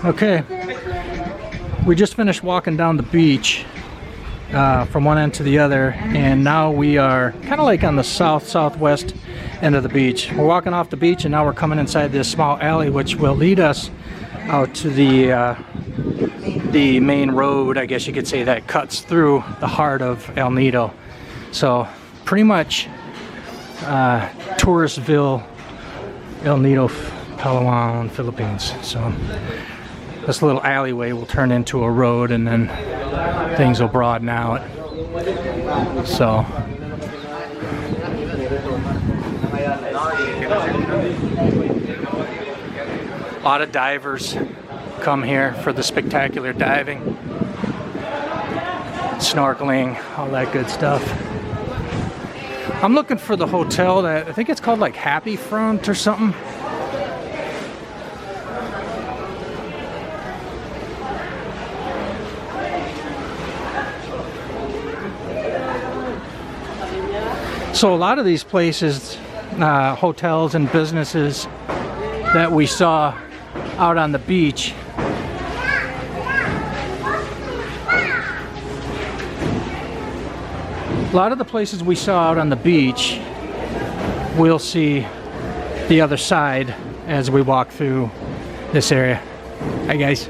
Okay, we just finished walking down the beach from one end to the other, and now we are kind of like on the southwest end of the beach. We're walking off the beach, and now we're coming inside this small alley, which will lead us out to the main road, I guess you could say, that cuts through the heart of El Nido. So pretty much Touristville, El Nido Palawan, Philippines. So this little alleyway will turn into a road, and then things will broaden out. So a lot of divers come here for the spectacular diving, snorkeling, all that good stuff. I'm looking for the hotel that, I think it's called like Happy Front or something. So a lot of these places, hotels and businesses that we saw out on the beach, a lot of the places we saw out on the beach, we'll see the other side as we walk through this area. Hi guys.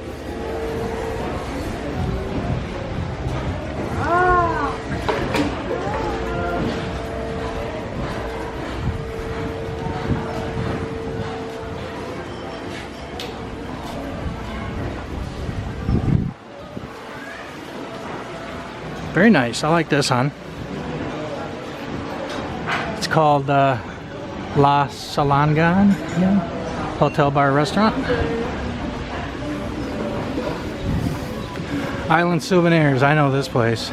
Very nice. I like this one. It's called La Salangan, Hotel Bar Restaurant. Island Souvenirs. I know this place.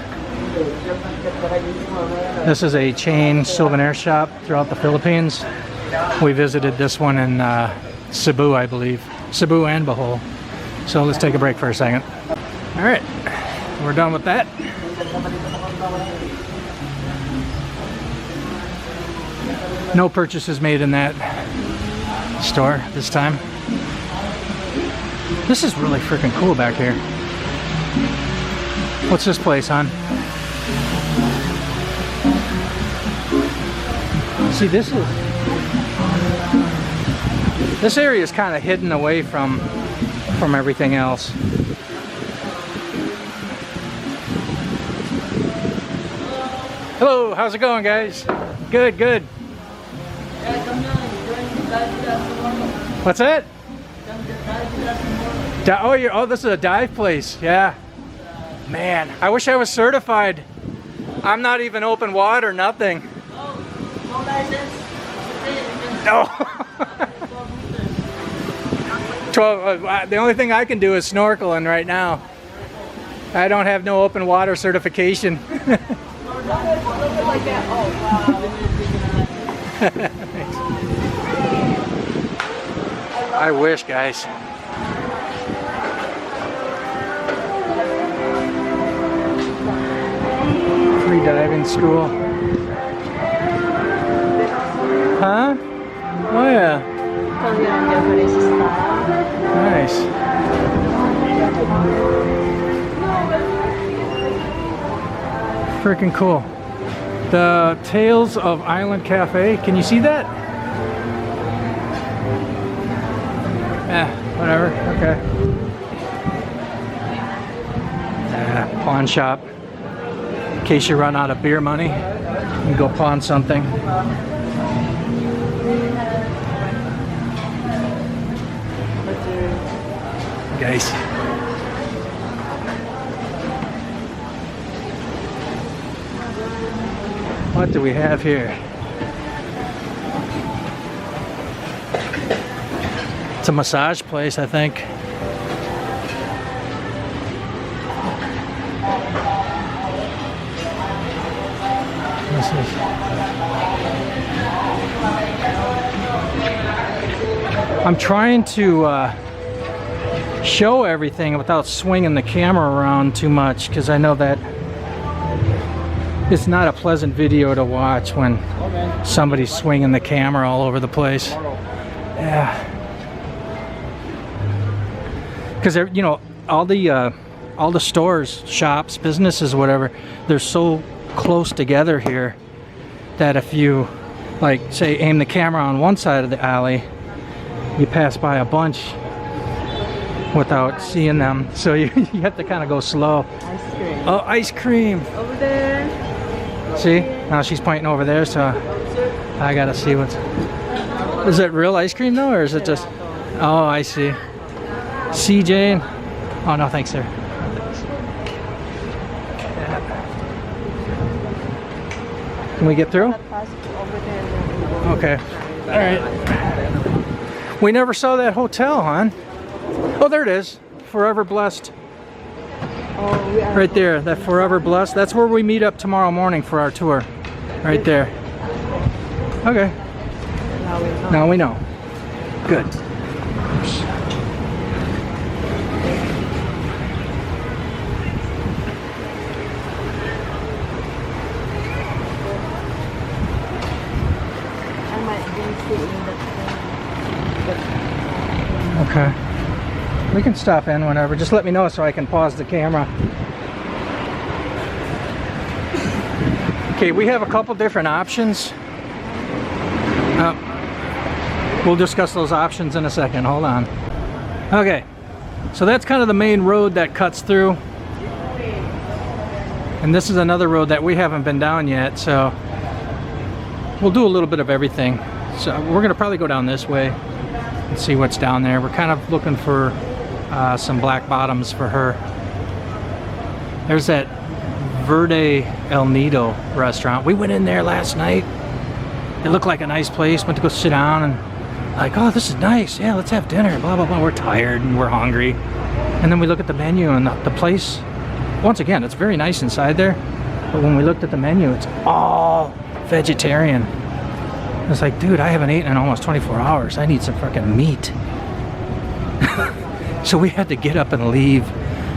This is a chain souvenir shop throughout the Philippines. We visited this one in Cebu, I believe. Cebu and Bohol. So let's take a break for a second. All right, we're done with that. No purchases made in that store this time. This is really freaking cool back here. What's this place, hon? See, this area is kind of hidden away from everything else. Hello, how's it going, guys? Good, good. What's that? Oh, this is a dive place. Yeah. Man, I wish I was certified. I'm not even open water, nothing. No. 12. The only thing I can do is snorkeling right now. I don't have no open water certification. I wish, guys. Free diving school. Huh? Oh yeah. Nice. Freaking cool. The Tales of Island Cafe. Can you see that? Whatever. Okay. Pawn shop. In case you run out of beer money, you can go pawn something. Guys. What do we have here? It's a massage place, I think. This is... I'm trying to show everything without swinging the camera around too much, because I know that it's not a pleasant video to watch when somebody's swinging the camera all over the place. Yeah. because you know, all the stores, shops, businesses, whatever, they're so close together here that if you, like, say, aim the camera on one side of the alley, you pass by a bunch without seeing them, so you have to kind of go slow. Ice cream. Oh, ice cream! Over there. See? Now she's pointing over there, so I gotta see what's... Is it real ice cream though, or is it just... Oh, I see. CJ. Oh, no, thanks, sir. Yeah. Can we get through? Okay. All right. We never saw that hotel, hon. Oh, there it is. Forever Blessed. Oh, we are Right there. That Forever Blessed. That's where we meet up tomorrow morning for our tour. Right there. Okay. Now we know. Good. I might be sitting in the Okay. We can stop in whenever. Just let me know so I can pause the camera. Okay, we have a couple different options. We'll discuss those options in a second. Hold on. Okay, so that's kind of the main road that cuts through. And this is another road that we haven't been down yet, so we'll do a little bit of everything. So we're gonna probably go down this way and see what's down there. We're kind of looking for some black bottoms for her. There's that Verde El Nido restaurant. We went in there last night. It looked like a nice place. Went to go sit down and like, oh, this is nice. Yeah, let's have dinner. Blah, blah, blah. We're tired and we're hungry. And then we look at the menu and the place, once again, it's very nice inside there. But when we looked at the menu, it's all vegetarian. It's like, dude, I haven't eaten in almost 24 hours. I need some fucking meat. So we had to get up and leave.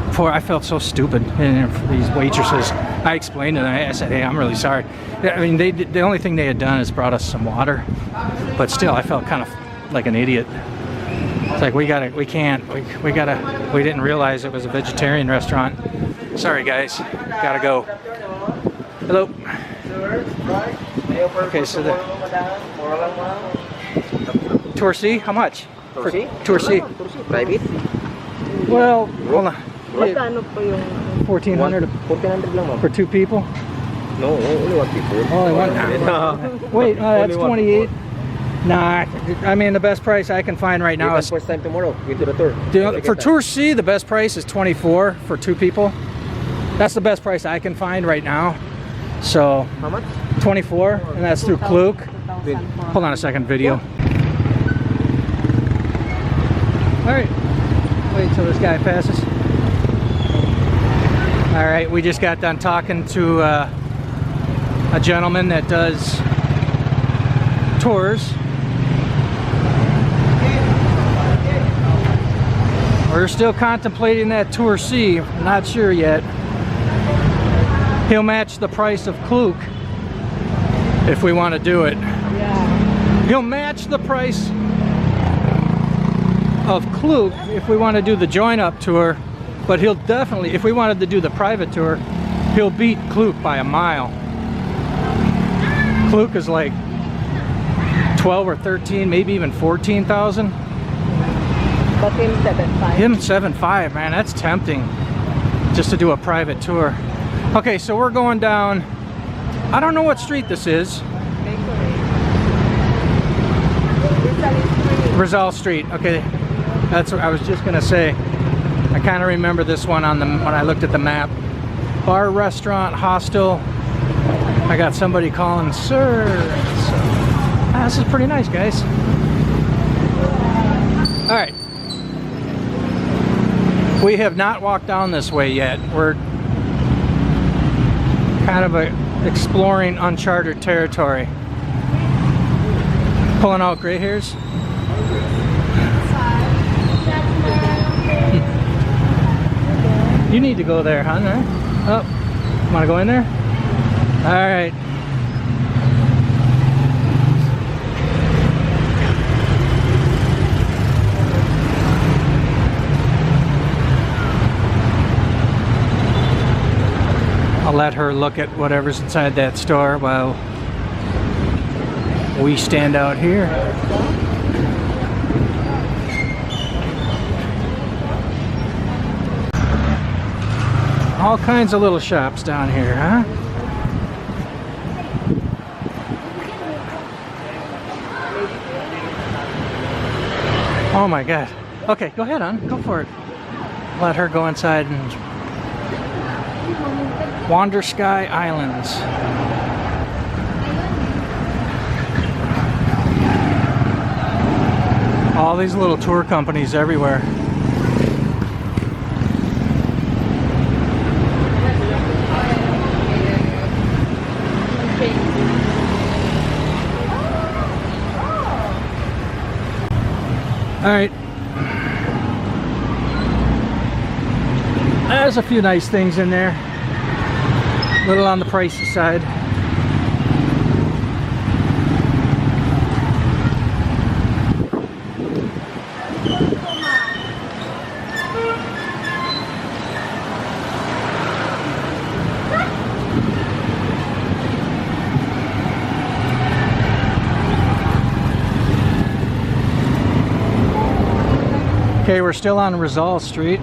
Before I felt so stupid, and for these waitresses, I explained to them. I said, "Hey, I'm really sorry." I mean, the only thing they had done is brought us some water, but still, I felt kind of like an idiot. It's like we didn't realize it was a vegetarian restaurant. Sorry, guys, gotta go. Hello. Okay, so the Tour C, how much? Tour C? Tour C. Private? Well, hold on. Magkano po yung 1,400 1,400 lang, ma'am. for two people. No, only one people. Only one. Wait, that's 28. Nah, I mean the best price I can find right now is first time tomorrow into the tour. for Tour C. The best price is 24 for two people. That's the best price I can find right now. So How much? 24, and that's through Klook. Hold on a second, video. All right, wait till this guy passes. All right, we just got done talking to a gentleman that does tours. We're still contemplating that Tour C, not sure yet. He'll match the price of Klook if we want to do it. Yeah. He'll match the price of Klook if we want to do the join-up tour, but he'll definitely, if we wanted to do the private tour, he'll beat Klook by a mile. Klook is like 12 or 13, maybe even 14,000. But him 7.5. Him 7.5, man, that's tempting just to do a private tour. Okay, so we're going down, I don't know what street this is. Rizal Street. Okay, that's what I was just gonna say. I kind of remember this one on when I looked at the map. Bar, restaurant, hostel. I got somebody calling, sir. So, this is pretty nice, guys. All right. We have not walked down this way yet. We're kind of exploring uncharted territory. Pulling out gray hairs. You need to go there, huh? Oh, want to go in there? All right. I'll let her look at whatever's inside that store while we stand out here. All kinds of little shops down here, huh? Oh my God. Okay, go ahead, hon. Go for it. Let her go inside and wander Sky Islands. All these little tour companies everywhere. All right. There's a few nice things in there. A little on the pricey side. Okay, we're still on Rizal Street.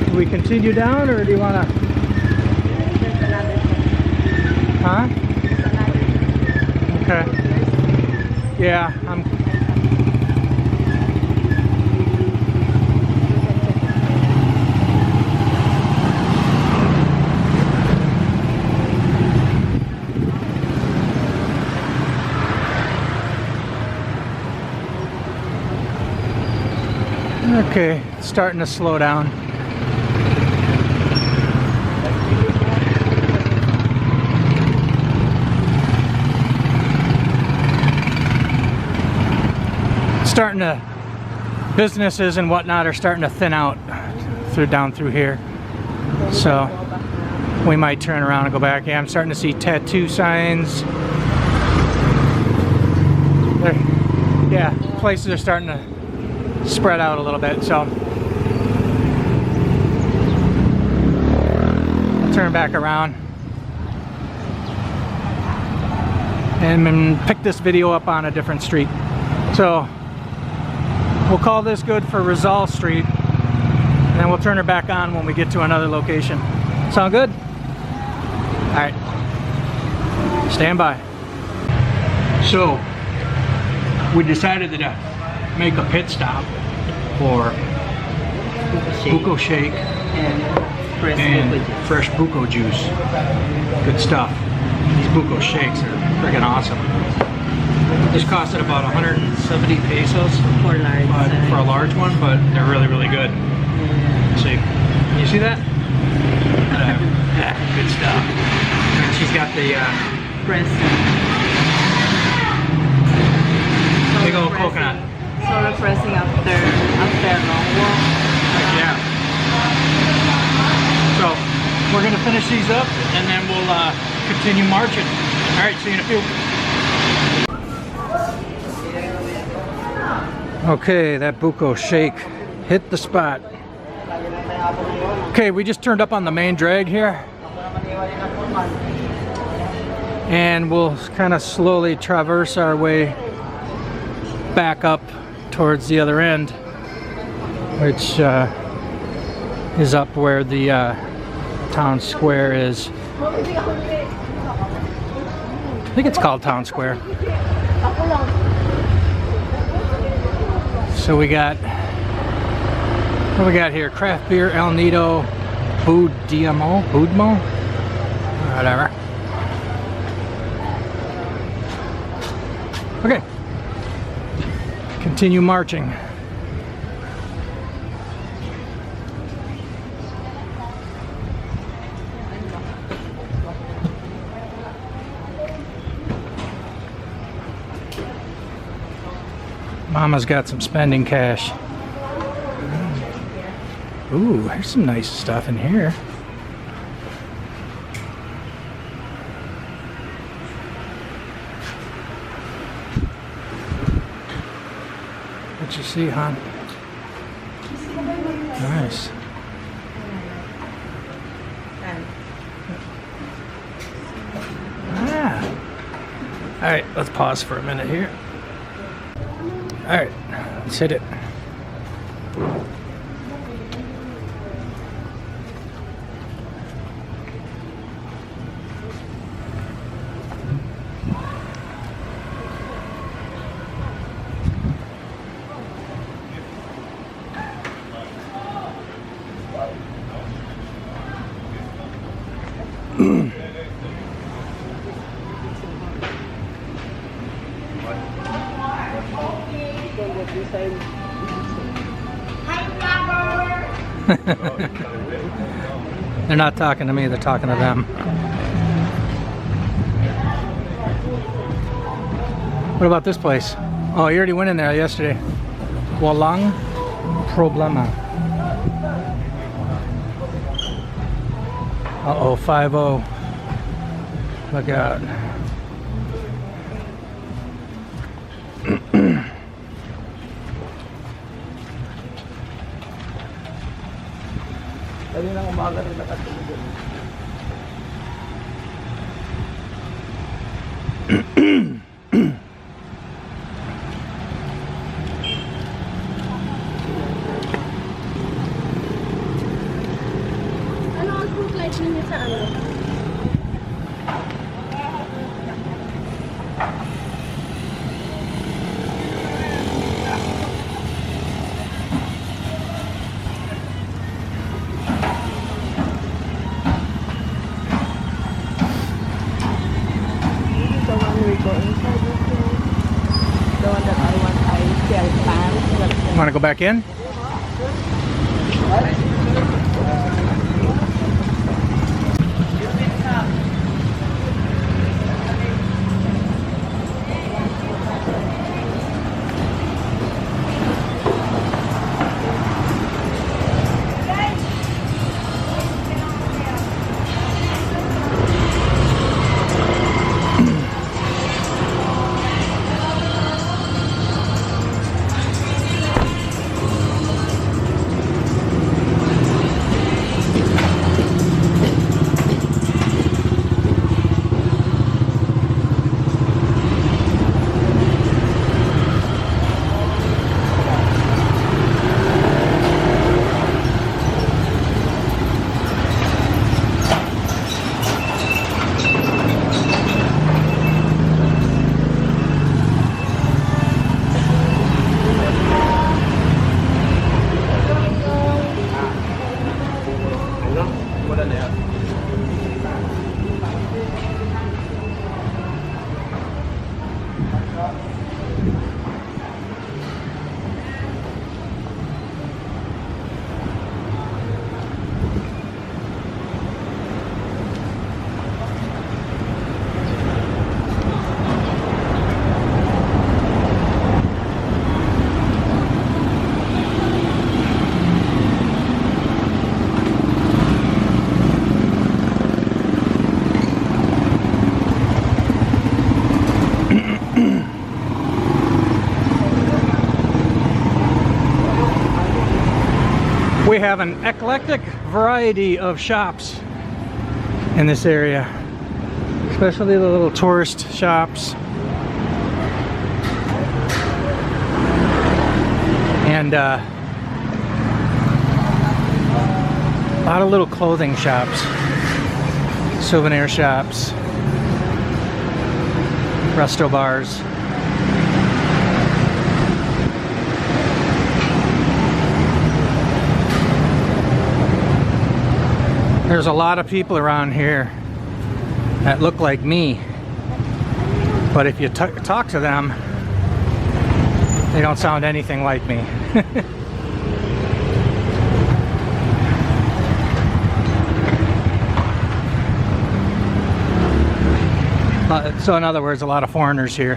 Do we continue down or do you want to? Huh? Okay. Yeah, I'm. Okay, starting to slow down. Starting to, businesses and whatnot are starting to thin out down through here, so we might turn around and go back. Yeah, I'm starting to see tattoo signs there. Yeah, places are starting to spread out a little bit, so I'll turn back around and then pick this video up on a different street. So we'll call this good for Rizal Street, and then we'll turn her back on when we get to another location. Sound good? All right, stand by. So we decided to make a pit stop for buko shake And fresh buko juice. Good stuff. These buko shakes are freaking awesome. This costed about 170 pesos for large size. for a large one, but they're really, really good. See, you see that? Yeah, good stuff. And she's got the big old coconut. So refreshing after a long walk. Yeah. So we're gonna finish these up and then we'll continue marching. All right, see you in a few. Okay, that buko shake hit the spot. Okay, we just turned up on the main drag here, and we'll kind of slowly traverse our way back up towards the other end, which is up where the town square is. I think it's called Town Square. So we got, what do we got here? Craft beer, El Nido, Budmo, whatever. Okay, continue marching. Mama's got some spending cash. Ooh, there's some nice stuff in here. What you see, hon? Nice. Ah. All right, let's pause for a minute here. All right, let's hit it. They're not talking to me, they're talking to them. What about this place? Oh, you already went in there yesterday. Walang problema. Uh-oh, 5-0. Look out. Kaninang umaga rin nakatulog. Ano ang fruit light ninyo sa ano? Want to go back in? We have an eclectic variety of shops in this area, especially the little tourist shops and a lot of little clothing shops, souvenir shops, resto bars. There's a lot of people around here that look like me, but if you talk to them, they don't sound anything like me. So in other words, a lot of foreigners here,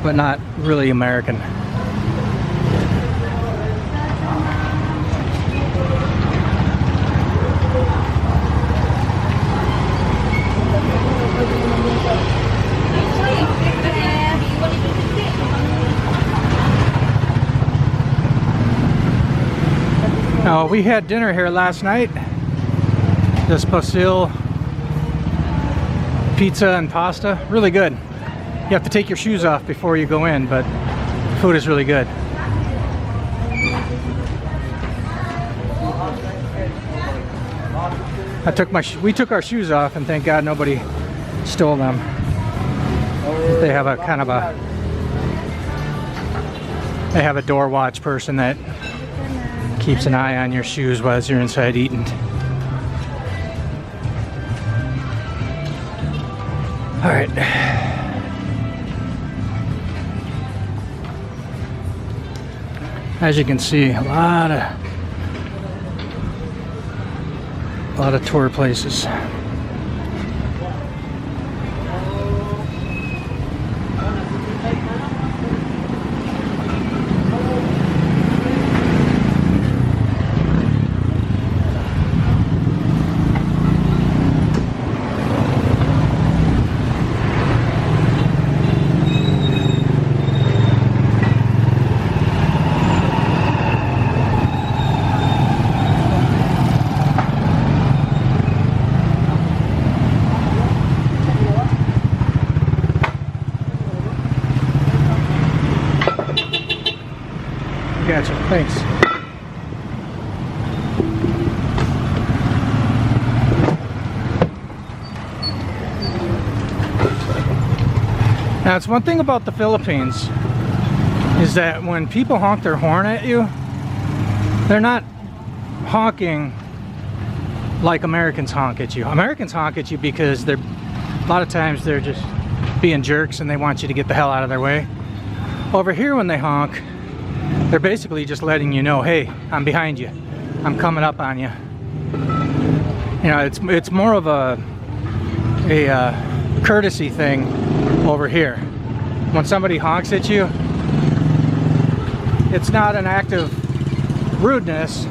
but not really American. Now, we had dinner here last night. This Pasil pizza and pasta, really good. You have to take your shoes off before you go in, but food is really good. We took our shoes off, and thank God nobody stole them. They have a kind of they have a door watch person that keeps an eye on your shoes while you're inside eating. All right. As you can see, a lot of tour places. Gotcha, thanks. Now, it's one thing about the Philippines is that when people honk their horn at you, they're not honking like Americans honk at you. Americans honk at you because a lot of times they're just being jerks and they want you to get the hell out of their way. Over here, when they honk, they're basically just letting you know, hey, I'm behind you. I'm coming up on you. You know, it's more of a courtesy thing over here. When somebody honks at you, it's not an act of rudeness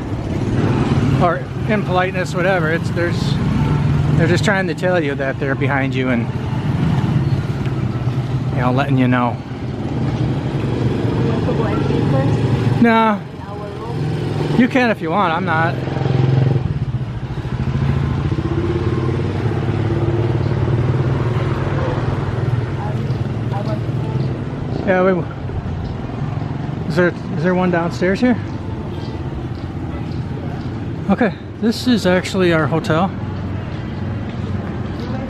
or impoliteness, whatever. They're just trying to tell you that they're behind you and, you know, letting you know. No, you can if you want. I'm not. Yeah, is there one downstairs here? Okay, this is actually our hotel.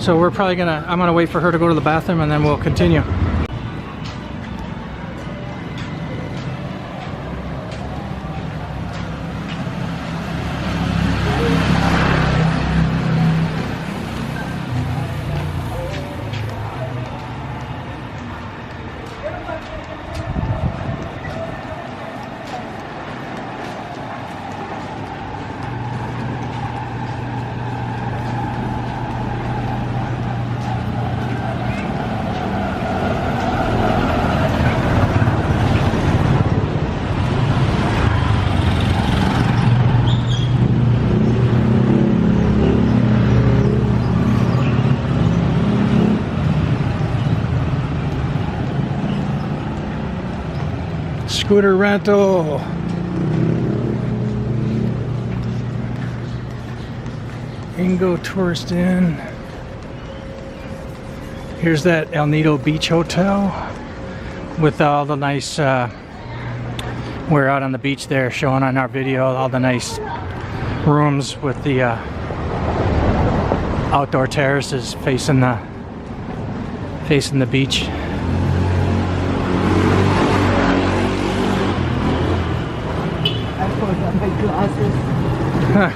So we're probably I'm gonna wait for her to go to the bathroom and then we'll continue. Scooter rental. Ingo Tourist Inn. Here's that El Nido Beach Hotel with all the nice, we're out on the beach there showing on our video all the nice rooms with the outdoor terraces facing the beach. My glasses. Huh.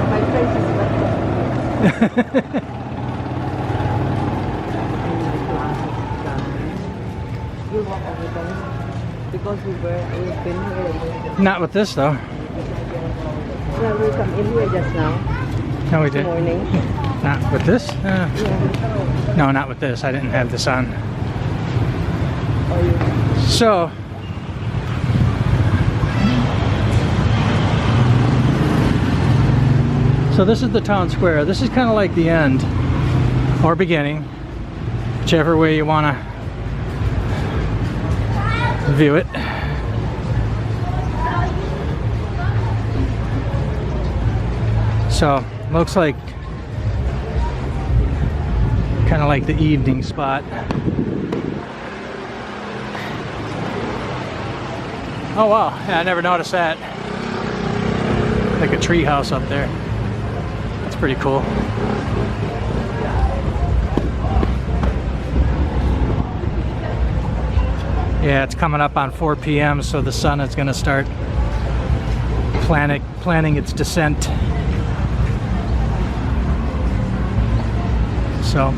My face is You walk over there because we've been here. Not with this though. Well, we come in here just now. No, we did. Morning. Not with this? Yeah. No, not with this. I didn't have this on. Oh, you. So, this is the town square. This is kind of like the end or beginning, whichever way you want to view it. So looks like kind of like the evening spot. Oh wow, yeah, I never noticed that. Like a tree house up there. That's pretty cool. Yeah, it's coming up on 4 p.m. so the sun is going to start planning its descent. So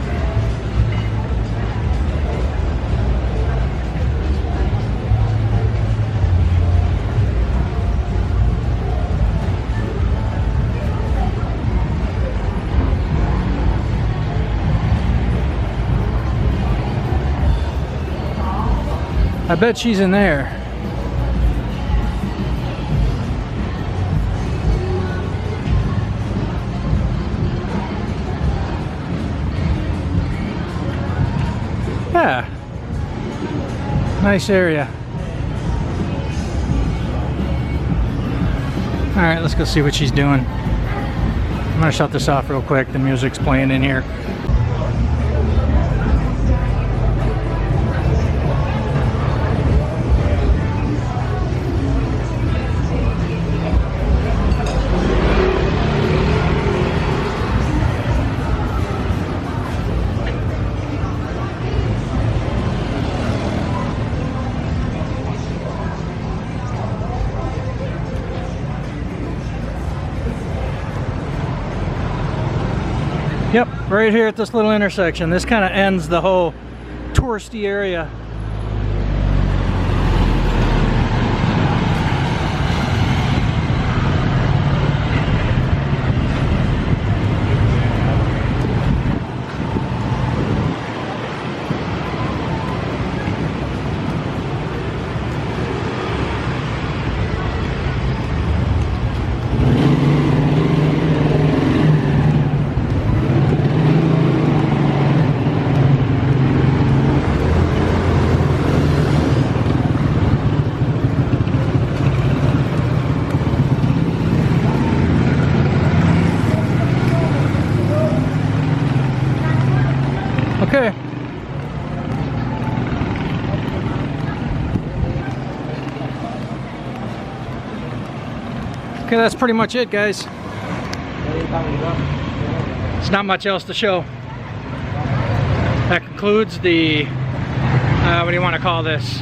I bet she's in there. Yeah. Nice area. Alright, let's go see what she's doing. I'm gonna shut this off real quick. The music's playing in here. Yep, right here at this little intersection. This kind of ends the whole touristy area. Okay. Okay, that's pretty much it, guys. There's not much else to show. That concludes the, what do you want to call this?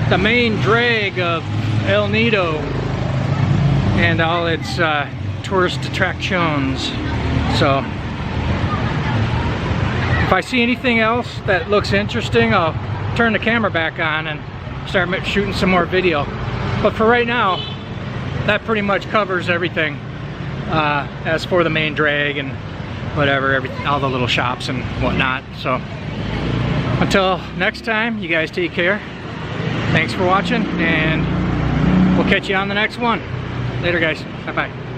The main drag of El Nido and all its tourist attractions. So, if I see anything else that looks interesting, I'll turn the camera back on and start shooting some more video. But for right now, that pretty much covers everything as for the main drag and whatever, all the little shops and whatnot. So until next time, you guys take care. Thanks for watching, and we'll catch you on the next one. Later, guys. Bye-bye.